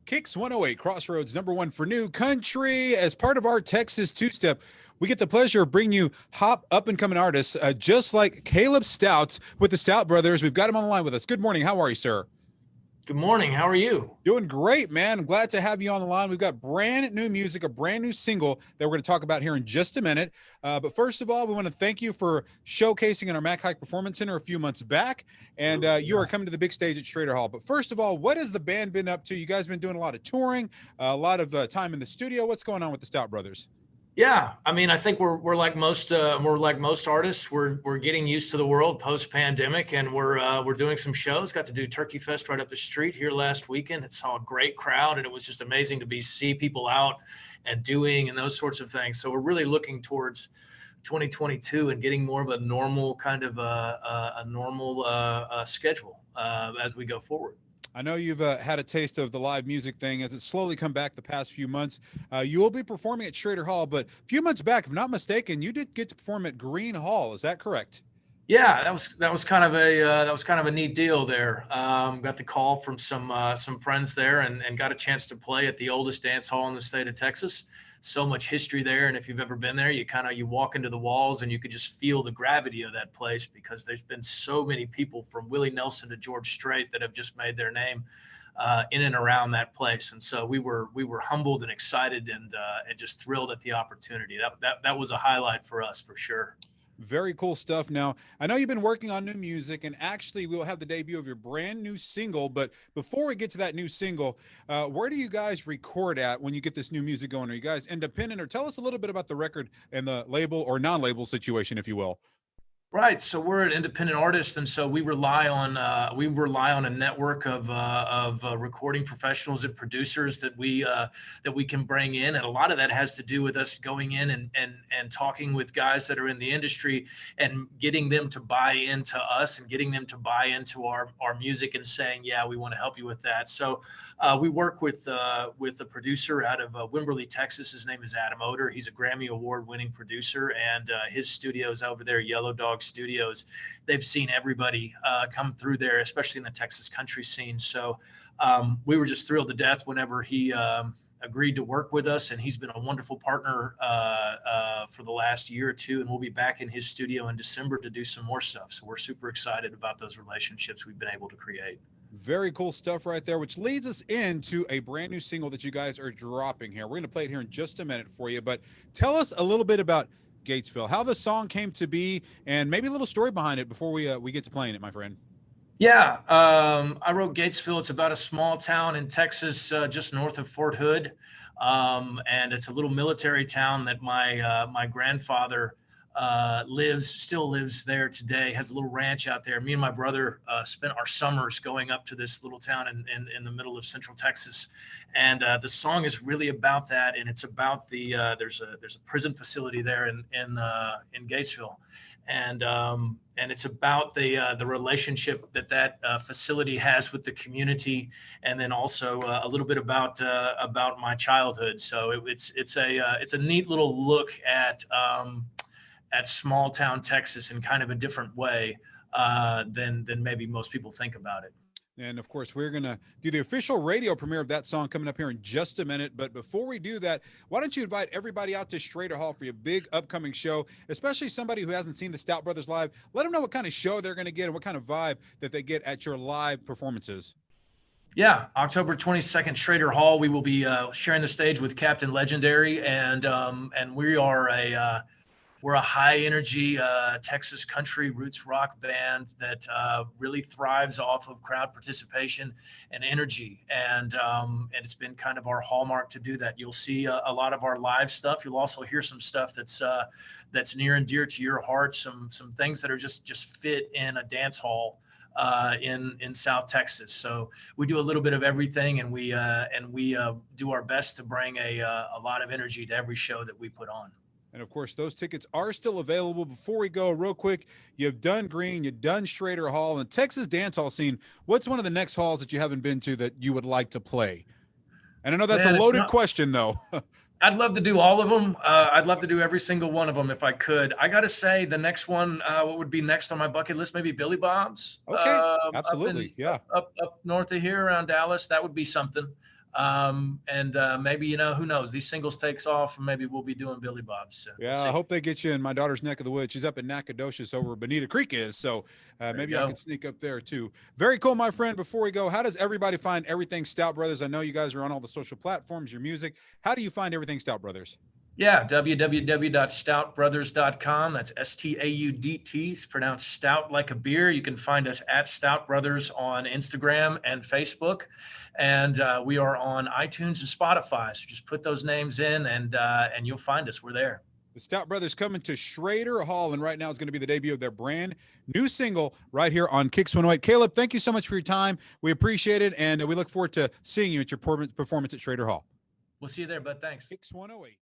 Kixs 108, Crossroads, #1 for new country. As part of our Texas two-step, we get the pleasure of bringing you hop up-and-coming artists, just like Caleb Staudt with the Staudt Brothers. We've got him on the line with us. Good morning. How are you, sir? Good morning. How are you? Doing great, man. I'm glad to have you on the line. We've got brand new music, a brand new single that we're going to talk about here in just a minute. But first of all, we want to thank you for showcasing in our Mac Hike Performance Center a few months back. And you are coming to the big stage at Schroeder Hall. But first of all, what has the band been up to? You guys been doing a lot of touring, a lot of time in the studio. What's going on with the Staudt Brothers? Yeah, I mean, I think we're like most artists. We're getting used to the world post pandemic, and we're doing some shows. Got to do Turkey Fest right up the street here last weekend. It saw a great crowd, and it was just amazing to see people out and doing and those sorts of things. So we're really looking towards 2022 and getting more of a normal kind of a normal schedule as we go forward. I know you've had a taste of the live music thing as it's slowly come back the past few months. You will be performing at Schroeder Hall, but a few months back, if I'm not mistaken, you did get to perform at Green Hall. Is that correct? Yeah, that was kind of a neat deal there. Got the call from some friends there and got a chance to play at the oldest dance hall in the state of Texas. So much history there, and if you've ever been there, you walk into the walls and you could just feel the gravity of that place because there's been so many people from Willie Nelson to George Strait that have just made their name in and around that place. And so we were humbled and excited and just thrilled at the opportunity. That was a highlight for us for sure. Very cool stuff. Now, I know you've been working on new music, and actually we will have the debut of your brand new single. But before we get to that new single, where do you guys record at when you get this new music going? Are you guys independent, or tell us a little bit about the record and the label or non-label situation, if you will? Right. So we're an independent artist, and so we rely on a network of recording professionals and producers that we can bring in, and a lot of that has to do with us going in and talking with guys that are in the industry and getting them to buy into us and getting them to buy into our music and saying, yeah, we want to help you with that. So we work with a producer out of Wimberley, Texas. His name is Adam Oder. He's a Grammy Award-winning producer, and his studio's over there, Yellow Dog Studios. They've seen everybody come through there, especially in the Texas country scene. So we were just thrilled to death whenever he agreed to work with us, and he's been a wonderful partner for the last year or two, and we'll be back in his studio in December to do some more stuff. So we're super excited about those relationships we've been able to create. Very cool stuff right there, which leads us into a brand new single that you guys are dropping here. We're going to play it here in just a minute for you, but tell us a little bit about Gatesville, how the song came to be, and maybe a little story behind it before we get to playing it, my friend. Yeah, I wrote Gatesville. It's about a small town in Texas, just north of Fort Hood, and it's a little military town that my grandfather still lives there today. Has a little ranch out there. Me and my brother spent our summers going up to this little town in the middle of Central Texas, and the song is really about that. And it's about there's a prison facility there in Gatesville, and it's about the relationship that facility has with the community, and then also a little bit about my childhood. So it's a neat little look at small town Texas in kind of a different way than maybe most people think about it. And of course, we're going to do the official radio premiere of that song coming up here in just a minute. But before we do that, why don't you invite everybody out to Schroeder Hall for your big upcoming show, especially somebody who hasn't seen the Staudt Brothers live. Let them know what kind of show they're going to get and what kind of vibe that they get at your live performances. Yeah, October 22nd, Schroeder Hall. We will be sharing the stage with Captain Legendary, and we are we're a high energy Texas country roots rock band that really thrives off of crowd participation and energy. And it's been kind of our hallmark to do that. You'll see a lot of our live stuff. You'll also hear some stuff that's near and dear to your heart. Some things that are just fit in a dance hall in South Texas. So we do a little bit of everything, and we do our best to bring a lot of energy to every show that we put on. And of course, those tickets are still available. Before we go, real quick, you've done Green, you've done Schroeder Hall, and Texas dance hall scene. What's one of the next halls that you haven't been to that you would like to play? And I know that's a loaded question, though. I'd love to do all of them. I'd love to do every single one of them if I could. I got to say, the next one, what would be next on my bucket list? Maybe Billy Bob's. Okay, absolutely, up north of here around Dallas. That would be something. Maybe, who knows, these singles takes off and maybe we'll be doing Billy Bob's soon. Yeah, I hope they get you in my daughter's neck of the woods. She's up in Nacogdoches over where Bonita Creek is. So maybe I can sneak up there too. Very cool, my friend. Before we go, how does everybody find everything Staudt Brothers? I know you guys are on all the social platforms, your music. How do you find everything Staudt Brothers? Yeah, www.stoutbrothers.com. That's Staudt. It's pronounced stout like a beer. You can find us at Staudt Brothers on Instagram and Facebook. And we are on iTunes and Spotify. So just put those names in and you'll find us. We're there. The Staudt Brothers coming to Schroeder Hall, and right now is going to be the debut of their brand new single right here on Kixs 108. Caleb, thank you so much for your time. We appreciate it, and we look forward to seeing you at your performance at Schroeder Hall. We'll see you there, bud. Thanks. Kixs 108.